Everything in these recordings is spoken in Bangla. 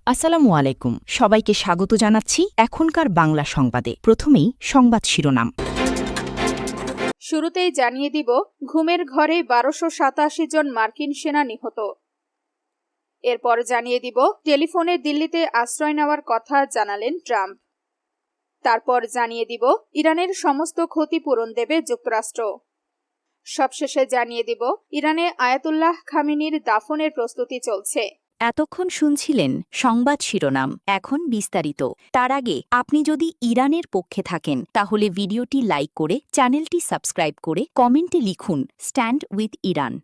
আসসালামু আলাইকুম, সবাইকে স্বাগত জানাচ্ছি এখনকার বাংলা সংবাদে। প্রথমেই সংবাদ শিরোনাম। শুরুতেই জানিয়ে দিব, ঘুমের ঘরে 1287 জন মার্কিন সেনা নিহত। এরপর জানিয়ে দিব, টেলিফোনে দিল্লিতে আশ্রয় নেওয়ার কথা জানালেন ট্রাম্প। তারপর জানিয়ে দিব, ইরানের সমস্ত ক্ষতিপূরণ দেবে যুক্তরাষ্ট্র। সবশেষে জানিয়ে দিব, ইরানে আয়াতুল্লাহ খামেনির দাফনের প্রস্তুতি চলছে। এতক্ষণ শুনছিলেন সংবাদ শিরোনাম, এখন বিস্তারিত। তার আগে আপনি যদি ইরানের পক্ষে থাকেন তাহলে ভিডিওটি লাইক করে চ্যানেলটি সাবস্ক্রাইব করে কমেন্টে লিখুন স্ট্যান্ড উইথ ইরান।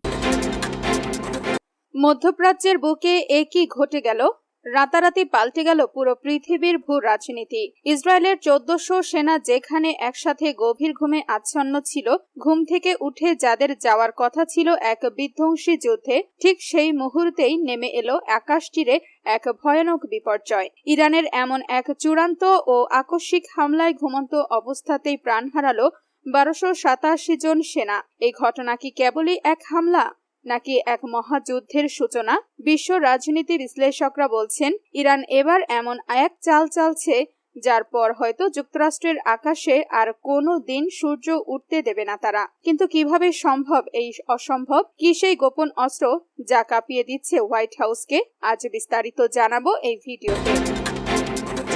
মধ্যপ্রাচ্যের বুকে একই ঘটে গেল, রাতারাতি পাল্টে গেল পুরো পৃথিবীর ভূ রাজনীতি। ইসরায়েলের 1400 সেনা যেখানে একসাথে গভীর ঘুমে আচ্ছন্ন ছিল, ঘুম থেকে উঠে যাদের যাওয়ার কথা ছিল এক বিধ্বংসী যুদ্ধে, ঠিক সেই মুহূর্তেই নেমে এলো আকাশ তীরে এক ভয়ানক বিপর্যয়। ইরানের এমন এক চূড়ান্ত ও আকস্মিক হামলায় ঘুমন্ত অবস্থাতেই প্রাণ হারালো 1287 জন সেনা। এই ঘটনা কি কেবলই এক হামলা, নাকি এক মহাযুদ্ধের সূচনা? বিশ্ব রাজনীতি বিশ্লেষকরা বলছেন, ইরান এবার এমন এক চাল চালছে যার পর হয়তো যুক্তরাষ্ট্রের আকাশে আর কোনো দিন সূর্য উঠতে দেবে না তারা। কিন্তু কিভাবে সম্ভব এই অসম্ভব? কি সেই গোপন অস্ত্র যা কাঁপিয়ে দিচ্ছে হোয়াইট হাউসকে? আজ বিস্তারিত জানাবো এই ভিডিওতে।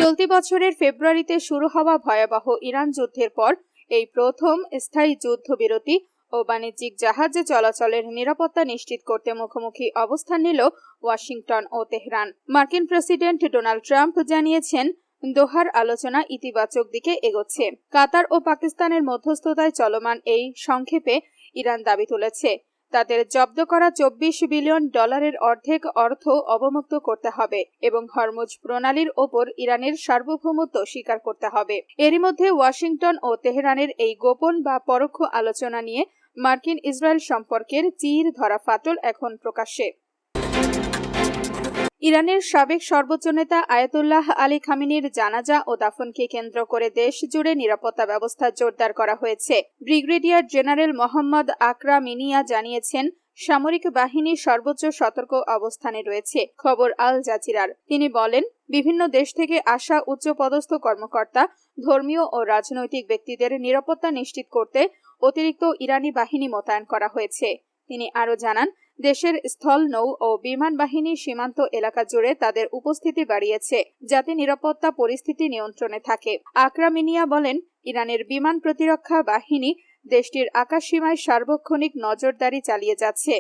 চলতি বছরের ফেব্রুয়ারিতে শুরু হওয়া ভয়াবহ ইরান যুদ্ধের পর এই প্রথম স্থায়ী যুদ্ধবিরতি ও বাণিজ্যিক জাহাজে চলাচলের নিরাপত্তা নিশ্চিত করতে মুখোমুখি অবস্থান নিল ওয়াশিংটন ও তেহরান। মার্কিন প্রেসিডেন্ট ডোনাল্ড ট্রাম্প জানিয়েছেন, দোহার আলোচনা ইতিবাচক দিকে এগোচ্ছে। কাতার ও পাকিস্তানের মধ্যস্থতায় চলমান এই সংক্ষেপে ইরান দাবি তুলেছে, তাদের জব্দ করা $24 বিলিয়ন অর্ধেক অর্থ অবমুক্ত করতে হবে এবং হরমুজ প্রণালীর ওপর ইরানের সার্বভৌমত্ব স্বীকার করতে হবে। এরই মধ্যে ওয়াশিংটন ও তেহরানের এই গোপন বা পরোক্ষ আলোচনা নিয়ে মার্কিন ইসরায়েল সম্পর্কের চির ধরা ফাটল এখন প্রকাশ্যে। ইরানের সাবেক সর্বোচ্চ নেতা আয়াতুল্লাহ আলী খামেনির জানাজা ও দাফনকে কেন্দ্র করে দেশ জুড়ে নিরাপত্তা ব্যবস্থা জোরদার করা হয়েছে। ব্রিগেডিয়ার জেনারেল মোহাম্মদ আকরা মিনিয়া জানিয়েছেন, সামরিক বাহিনী সর্বোচ্চ সতর্ক অবস্থানে রয়েছে। খবর আল জাজিরার। তিনি বলেন, বিভিন্ন দেশ থেকে আসা উচ্চপদস্থ কর্মকর্তা, ধর্মীয় ও রাজনৈতিক ব্যক্তিদের নিরাপত্তা নিশ্চিত করতে অতিরিক্ত ইরানি বাহিনী মোতায়েন করা হয়েছে। তিনি আরও জানান, দেশের স্থল, নৌ ও বিমান বাহিনী সীমান্ত এলাকা জুড়ে তাদের উপস্থিতি বাড়িয়েছে যাতে নিরাপত্তা পরিস্থিতি নিয়ন্ত্রণে থাকে। আকরা মিনিয়া বলেন, ইরানের বিমান প্রতিরক্ষা বাহিনী দেশটির আকাশসীমায় সার্বক্ষণিক নজরদারি চালিয়ে যাচ্ছে।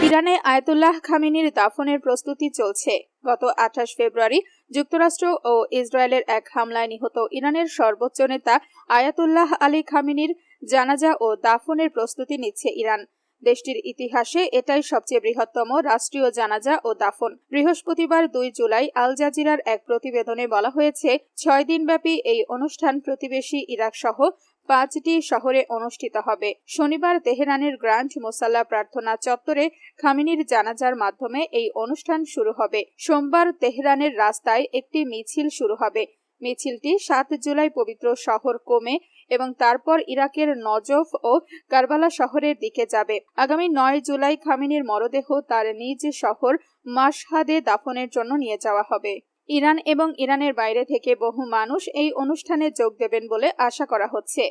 ইরানে আয়াতুল্লাহ খামেনির দাফনের প্রস্তুতি চলছে। গত 28 ফেব্রুয়ারি যুক্তরাষ্ট্র ও ইসরায়েলের এক হামলায় নিহত ইরানের সর্বোচ্চ নেতা আয়াতুল্লাহ আলী খামেনির জানাজা ও দাফনের প্রস্তুতি নিচ্ছে ইরান। দেশটির ইতিহাসে এটাই সবচেয়ে বৃহত্তম রাষ্ট্রীয় জানাজা ও দাফন। বৃহস্পতিবার 2 জুলাই আল জাজিরার এক প্রতিবেদনে বলা হয়েছে, 6 দিনব্যাপী এই অনুষ্ঠান প্রতিবেশী ইরাক সহ 5টি শহরে অনুষ্ঠিত হবে। শনিবার তেহরানের গ্র্যান্ড মোসাল্লা প্রার্থনা চত্বরে খামেনির জানাজার মাধ্যমে এই অনুষ্ঠান শুরু হবে। সোমবার তেহরানের রাস্তায় একটি মিছিল শুরু হবে। মিছিলটি 7 জুলাই পবিত্র শহর কোমে এবং তারপর ইরাকের নজফ ও কারবালা শহরের দিকে যাবে। আগামী 9 জুলাই খামেনির মরদেহ তার নিজ শহর মাশহাদে দাফনের জন্য নিয়ে যাওয়া হবে। ইরান এবং ইরানের বাইরে থেকে বহু মানুষ এই অনুষ্ঠানে যোগ দেবেন বলে আশা করা হচ্ছে।